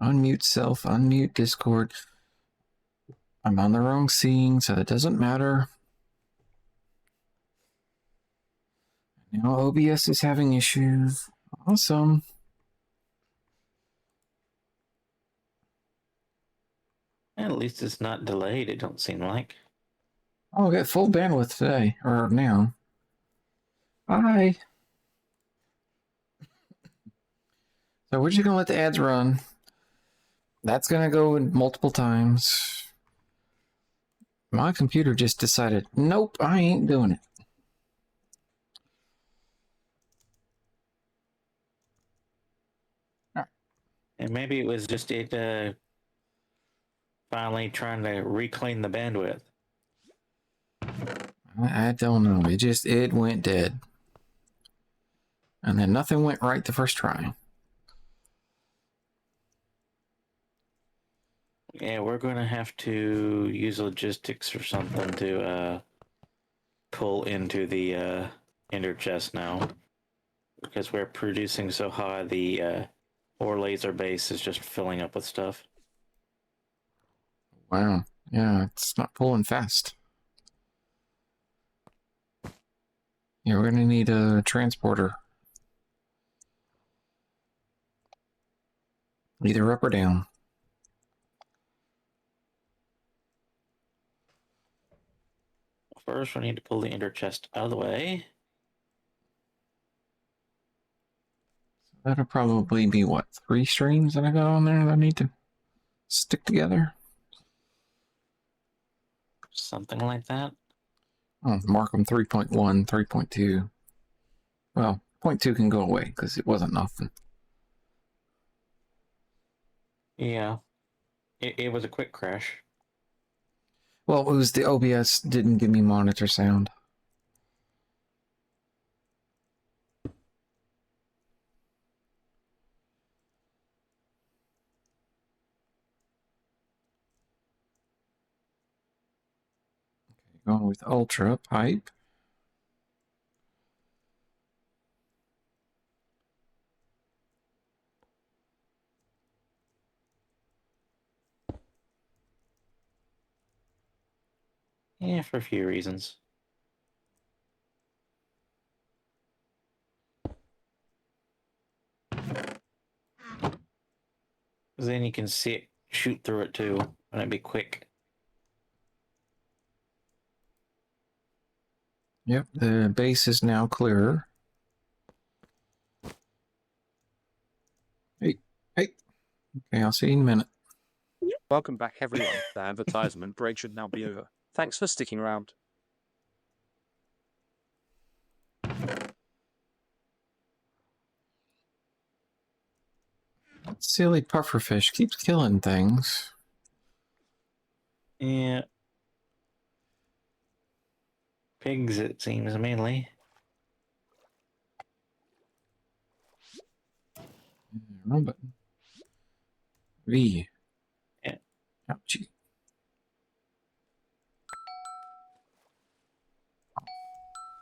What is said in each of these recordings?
Unmute self, unmute Discord. I'm on the wrong scene, so it doesn't matter. Now OBS is having issues. Awesome. At least it's not delayed, it don't seem like. I'll get full bandwidth today, or now. Hi. So we're just gonna let the ads run. That's gonna go in multiple times. My computer just decided, nope, I ain't doing it. And maybe it was just it finally trying to reclaim the bandwidth. I don't know. It went dead. And then nothing went right the first try. Yeah, we're going to have to use logistics or something to pull into the ender chest now. Because we're producing so high, the ore laser base is just filling up with stuff. Wow. Yeah, it's not pulling fast. Yeah, we're gonna need a transporter. Either up or down. First, we need to pull the ender chest out of the way. That'll probably be, what, 3 streams that I got on there that I need to stick together? Something like that. Oh, mark them 3.1, 3.2. Well, 0.2 can go away because it wasn't nothing. Yeah. It was a quick crash. Well, it was the OBS didn't give me monitor sound. Okay, going with Ultra Pipe. Yeah, for a few reasons. Then you can see it shoot through it too, and it'd be quick. Yep, the base is now clearer. Hey. Okay, I'll see you in a minute. Welcome back, everyone. The advertisement break should now be over. Thanks for sticking around. That silly pufferfish keeps killing things. Yeah. Pigs, it seems, mainly. Wrong button. V. Yeah. Ouchie.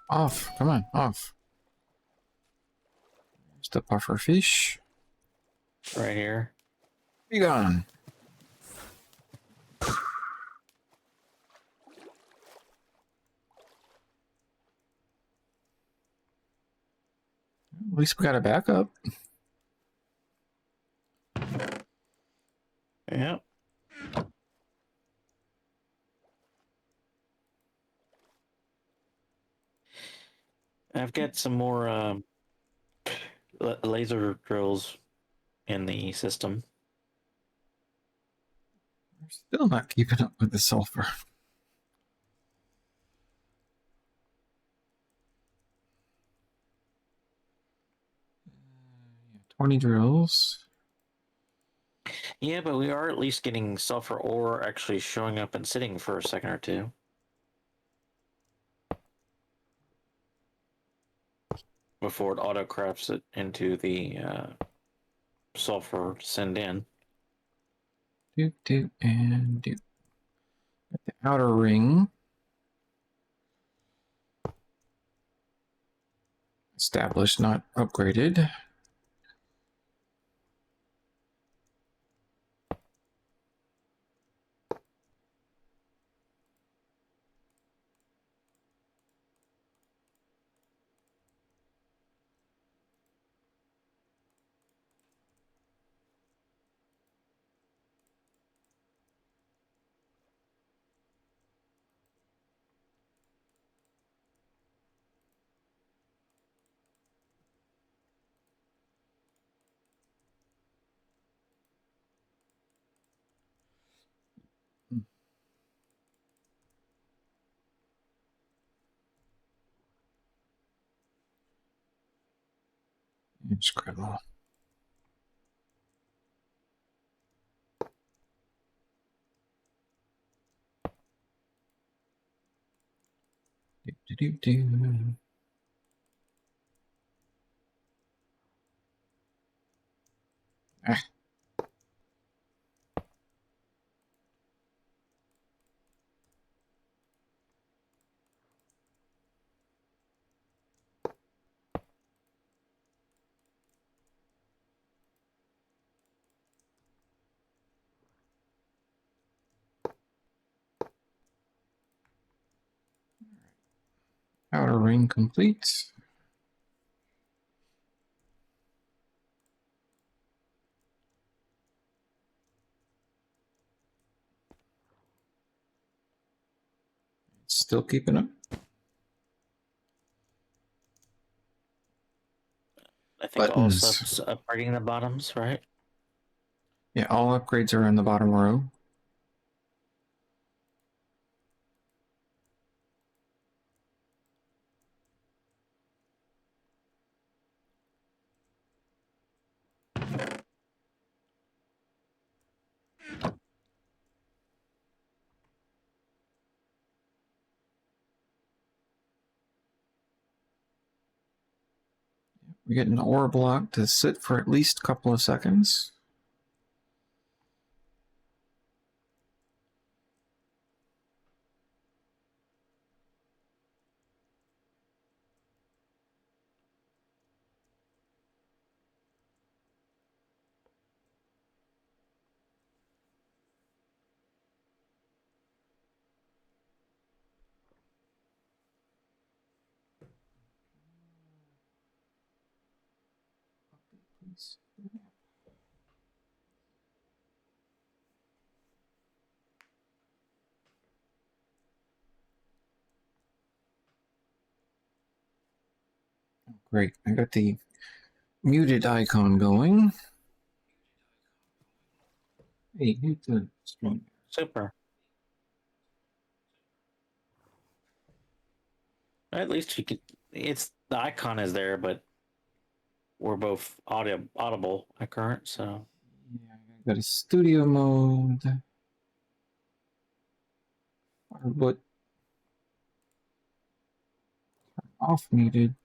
Off. Come on, off. There's the pufferfish. Right here. Be gone. At least we got a backup. Yeah. I've got some more laser drills in the system. We're still not keeping up with the sulfur. 20 drills. Yeah, but we are at least getting sulfur ore actually showing up and sitting for a second or two. Before it auto crafts it into the sulfur to send in. Do, and do. Got the outer ring. Established, not upgraded. Scribble. Do. Ah. Outer ring complete. Still keeping up. I think all Buttons. stuff's upgrading the bottoms, right? Yeah, all upgrades are in the bottom row. We get an ore block to sit for at least a couple of seconds. Great, I got the muted icon going. Hey, hit the stream. Super. At least you could. It's the icon is there, but we're both audible at current, so. Yeah, I got a studio mode. But off muted.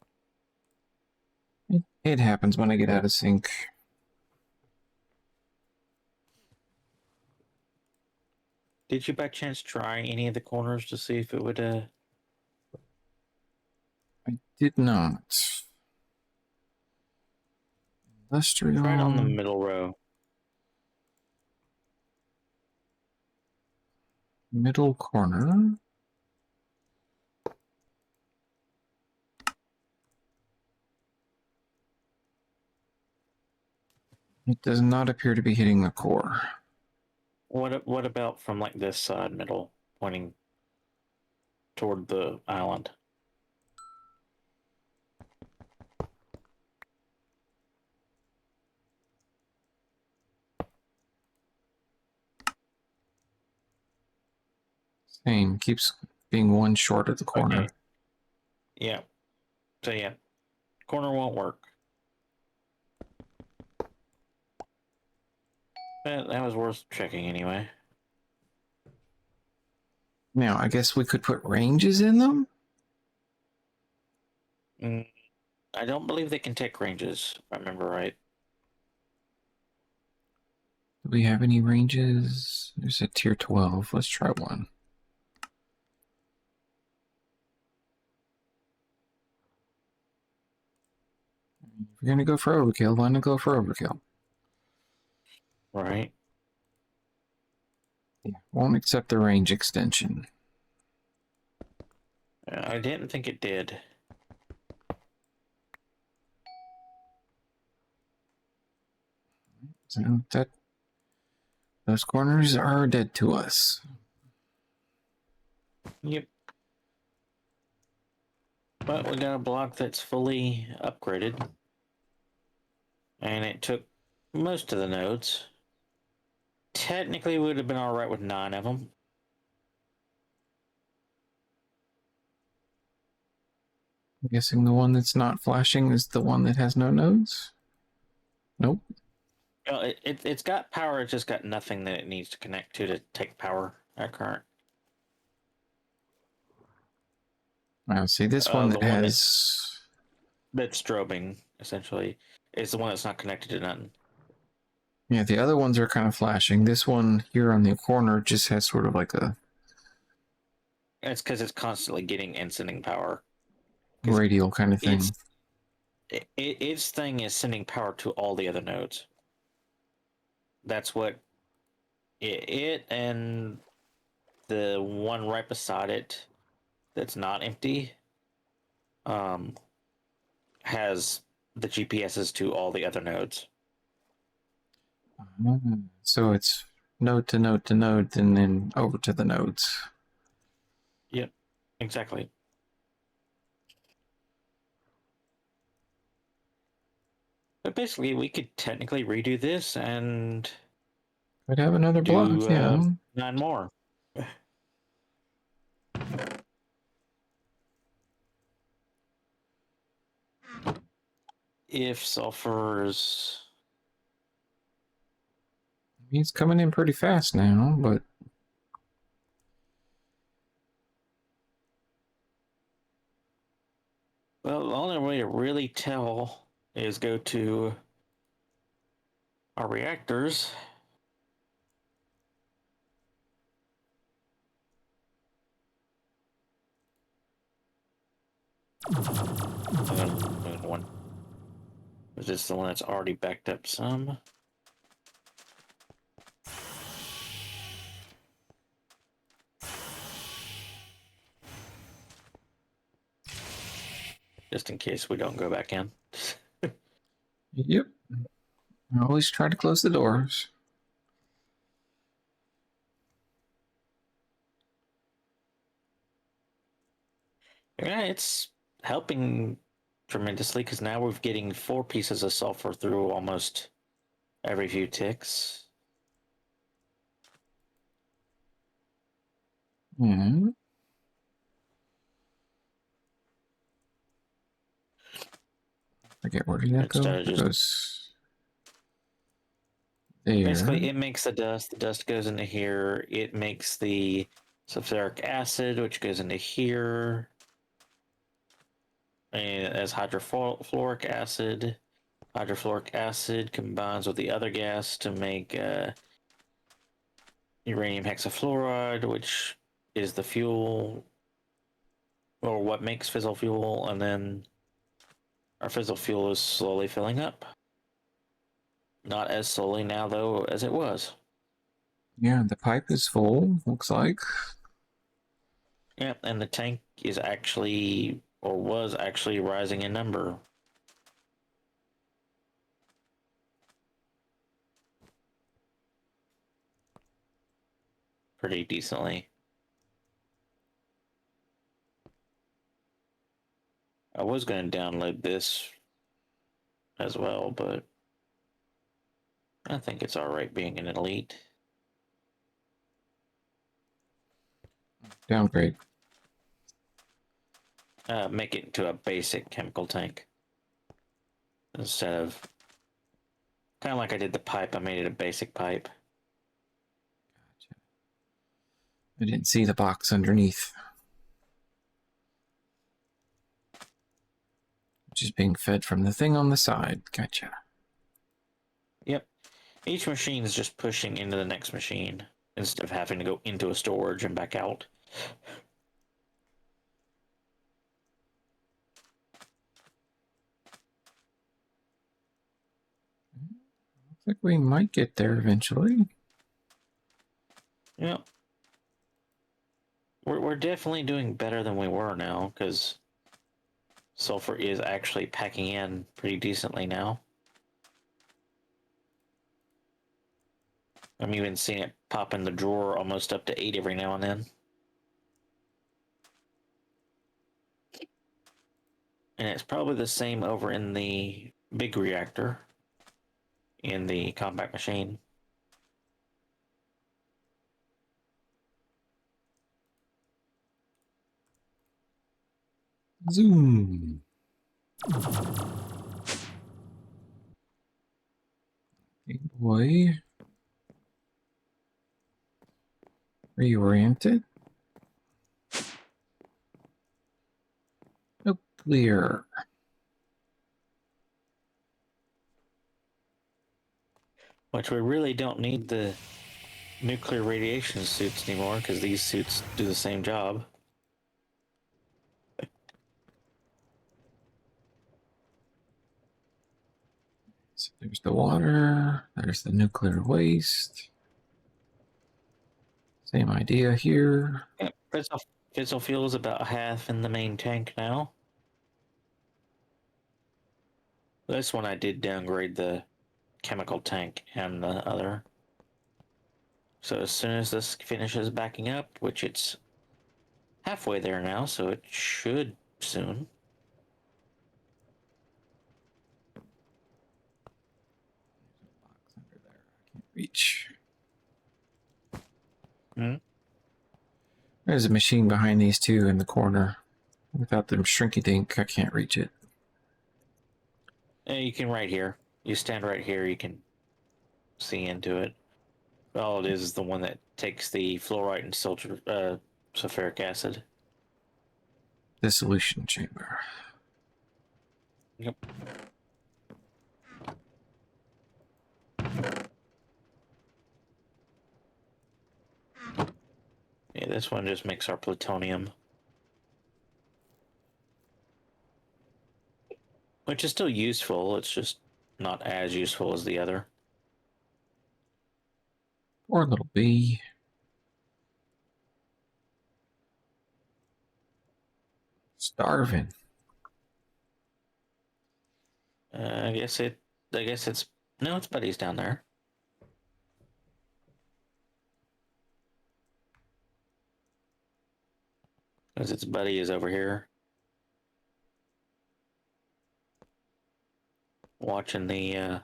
It happens when I get out of sync. Did you by chance try any of the corners to see if it would I did not. Industrial. try it on the middle row? Middle corner. It does not appear to be hitting the core. What about from like this side middle, pointing toward the island? Same, keeps being one short at the corner. Okay. Yeah. So yeah, corner won't work. But that was worth checking anyway. Now, I guess we could put ranges in them? I don't believe they can take ranges, if I remember right. Do we have any ranges? There's a tier 12. Let's try one. If you're going to go for overkill, why not go for overkill? Right. Yeah, won't accept the range extension. I didn't think it did. So those corners are dead to us. Yep. But we got a block that's fully upgraded. And it took most of the nodes. Technically, we would have been alright with 9 of them. I'm guessing the one that's not flashing is the one that has no nodes? Nope. Well, it's got power, it's just got nothing that it needs to connect to take power at current. Now, see, this one The that one has... that's strobing, essentially, is the one that's not connected to nothing. Yeah, the other ones are kind of flashing. This one here on the corner just has sort of like a And it's because it's constantly getting and sending power. 'Cause radial kind of thing. Its thing is sending power to all the other nodes. That's what it and the one right beside it that's not empty has the GPSs to all the other nodes. So it's node to node to node, and then over to the nodes. Yep, exactly. But basically, we could technically redo this and Could have another block, do yeah. 9 more. If sulfur's... He's coming in pretty fast now, but Well, the only way to really tell is go to our reactors. One. Is this the one that's already backed up some? Just in case we don't go back in. yep. I always try to close the doors. Yeah, it's helping tremendously because now we're getting 4 pieces of sulfur through almost every few ticks. Yeah. Forget where did that go? Instead of It just goes there. basically, it makes the dust. The dust goes into here. It makes the sulfuric acid, which goes into here, and as hydrofluoric acid. Hydrofluoric acid combines with the other gas to make uranium hexafluoride, which is the fuel, or what makes fissile fuel, and then our fissile fuel is slowly filling up. Not as slowly now, though, as it was. Yeah, the pipe is full, looks like. Yeah, and the tank is actually, or was actually, rising in number. Pretty decently. I was going to download this as well, but I think it's alright being an elite. Downgrade. Make it into a basic chemical tank. Instead of... kind of like I did the pipe, I made it a basic pipe. I didn't see the box underneath. Just being fed from the thing on the side. Gotcha. Yep. Each machine is just pushing into the next machine instead of having to go into a storage and back out. Looks like we might get there eventually. Yep. We're definitely doing better than we were now, because sulfur is actually packing in pretty decently now. I'm even seeing it pop in the drawer almost up to 8 every now and then. And it's probably the same over in the big reactor in the compact machine. Zoom. Hey boy. Reoriented. Nuclear. Which we really don't need the nuclear radiation suits anymore because these suits do the same job. So there's the water. There's the nuclear waste. Same idea here. Yeah, fissile fuel is about half in the main tank now. This one I did downgrade the chemical tank and the other. So as soon as this finishes backing up, which it's halfway there now, so it should soon. Box under there. I can't reach. Hmm? There's a machine behind these two in the corner. Without them shrinky dink, I can't reach it. You can right here. You stand right here, you can see into it. All it is the one that takes the fluorite and sulfuric acid. Dissolution chamber. Yep. Yeah, this one just makes our plutonium. Which is still useful, it's just not as useful as the other. Poor little bee. Starving. I guess it's no, it's Buddy's down there. Because its Buddy is over here. Watching the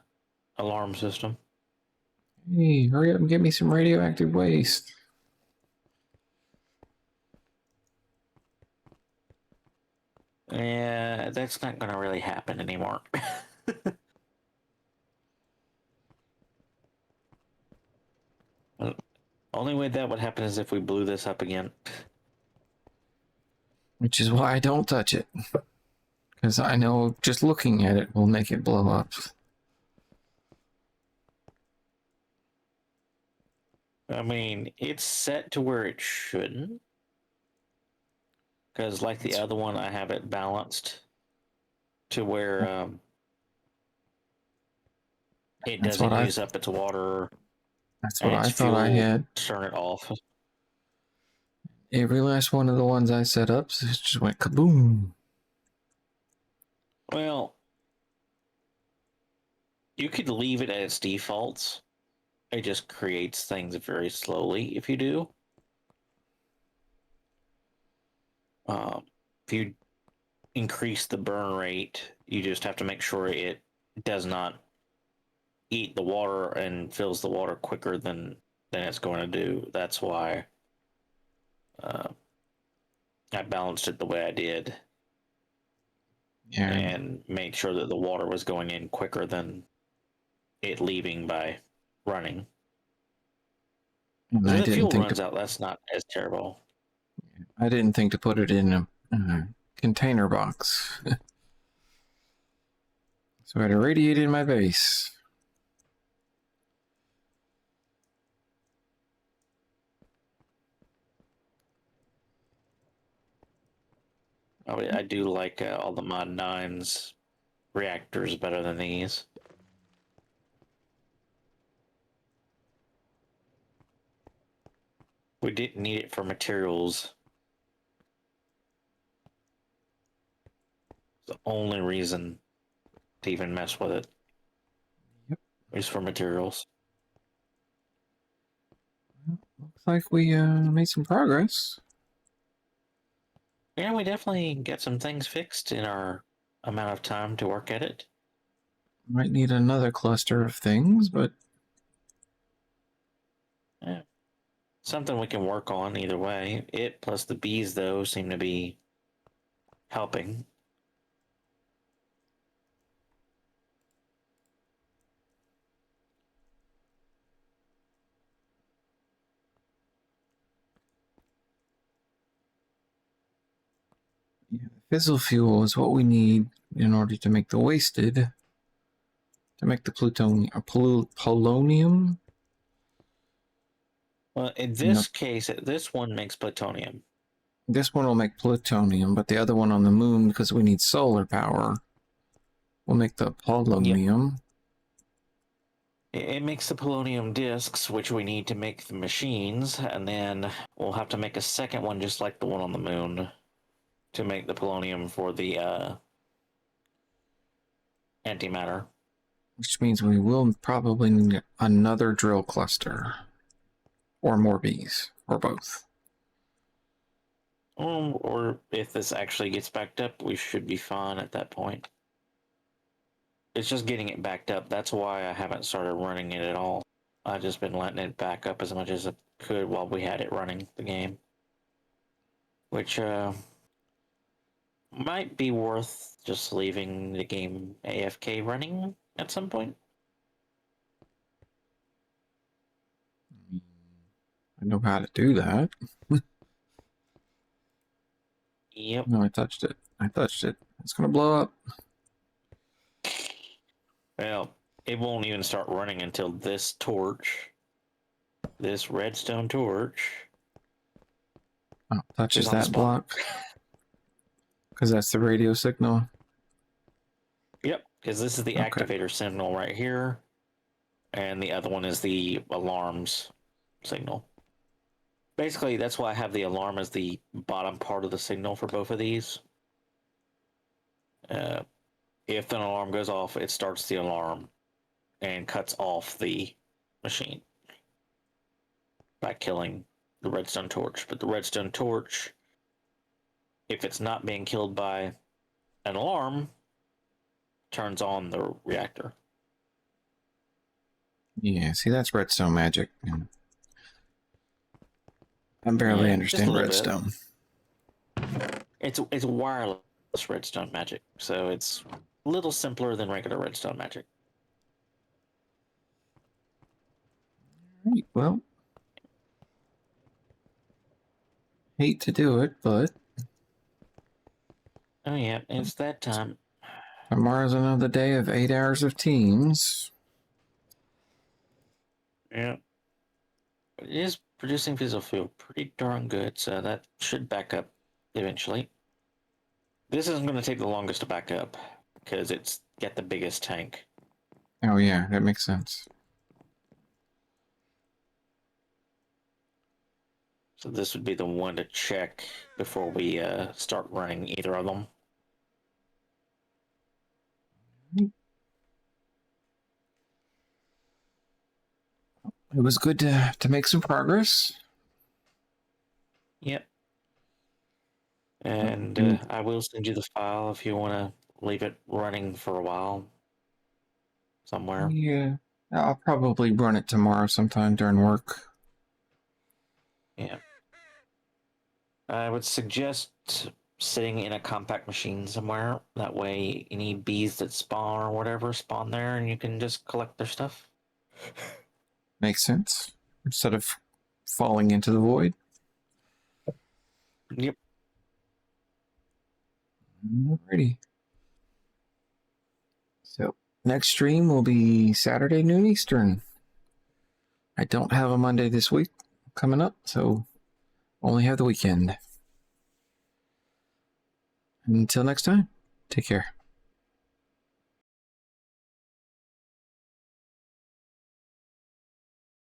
alarm system. Hey, hurry up and get me some radioactive waste. Yeah, that's not going to really happen anymore. Only way that would happen is if we blew this up again. Which is why I don't touch it. Because I know just looking at it will make it blow up. I mean, it's set to where it shouldn't. Because like the other one, I have it balanced to where it doesn't use up its water. That's what I thought I had. Turn it off. Every last one of the ones I set up just went kaboom. Well, you could leave it at its defaults. It just creates things very slowly if you do. If you increase the burn rate, you just have to make sure it does not eat the water and fills the water quicker than it's going to do. That's why I balanced it the way I did. Yeah. And made sure that the water was going in quicker than it leaving by running. And if the fuel runs out, that's not as terrible. I didn't think to put it in a container box. So I had irradiated my base. I do like all the Mod 9's reactors better than these. We didn't need it for materials. The only reason to even mess with it. Yep. Is for materials. Well, looks like we made some progress. Yeah, we definitely get some things fixed in our amount of time to work at it. Might need another cluster of things, but yeah, something we can work on either way. It plus the bees, though, seem to be helping. Yeah, fissile fuel is what we need in order to make the wasted, to make the plutonium, polonium. Well, in this case, this one makes plutonium. This one will make plutonium, but the other one on the moon, because we need solar power, will make the polonium. It makes the polonium discs, which we need to make the machines, and then we'll have to make a second one just like the one on the moon to make the polonium for the antimatter. Which means we will probably need another drill cluster. Or more bees. Or both. Or if this actually gets backed up, we should be fine at that point. It's just getting it backed up. That's why I haven't started running it at all. I've just been letting it back up as much as I could while we had it running the game. Which might be worth just leaving the game AFK running at some point. I know how to do that. Yep. No, I touched it. I touched it. It's gonna blow up. Well, it won't even start running until this torch, this redstone torch. Oh, touches is on that spot. block. Because that's the radio signal. Yep, because this is the Okay. activator signal right here, and the other one is the alarms signal. Basically, that's why I have the alarm as the bottom part of the signal for both of these. If an alarm goes off, it starts the alarm and cuts off the machine by killing the redstone torch. But the redstone torch, if it's not being killed by an alarm, turns on the reactor. Yeah, see, that's redstone magic. I barely Yeah, understand just a little redstone. It's wireless redstone magic, so it's a little simpler than regular redstone magic. Right, well, hate to do it, but Oh yeah, it's that time. tomorrow's another day of 8 hours of Teams. Yeah. It is producing fissile fuel pretty darn good, so that should back up eventually. This isn't going to take the longest to back up, because it's got the biggest tank. Oh yeah, that makes sense. So this would be the one to check before we start running either of them. It was good to make some progress. Yep. And I will send you the file if you want to leave it running for a while somewhere. Yeah, I'll probably run it tomorrow sometime during work. Yeah. I would suggest sitting in a compact machine somewhere. That way, any bees that spawn or whatever spawn there, and you can just collect their stuff. Makes sense. Instead of falling into the void. Yep. Alrighty. So, next stream will be Saturday noon Eastern. I don't have a Monday this week coming up, so only have the weekend. Until next time, take care.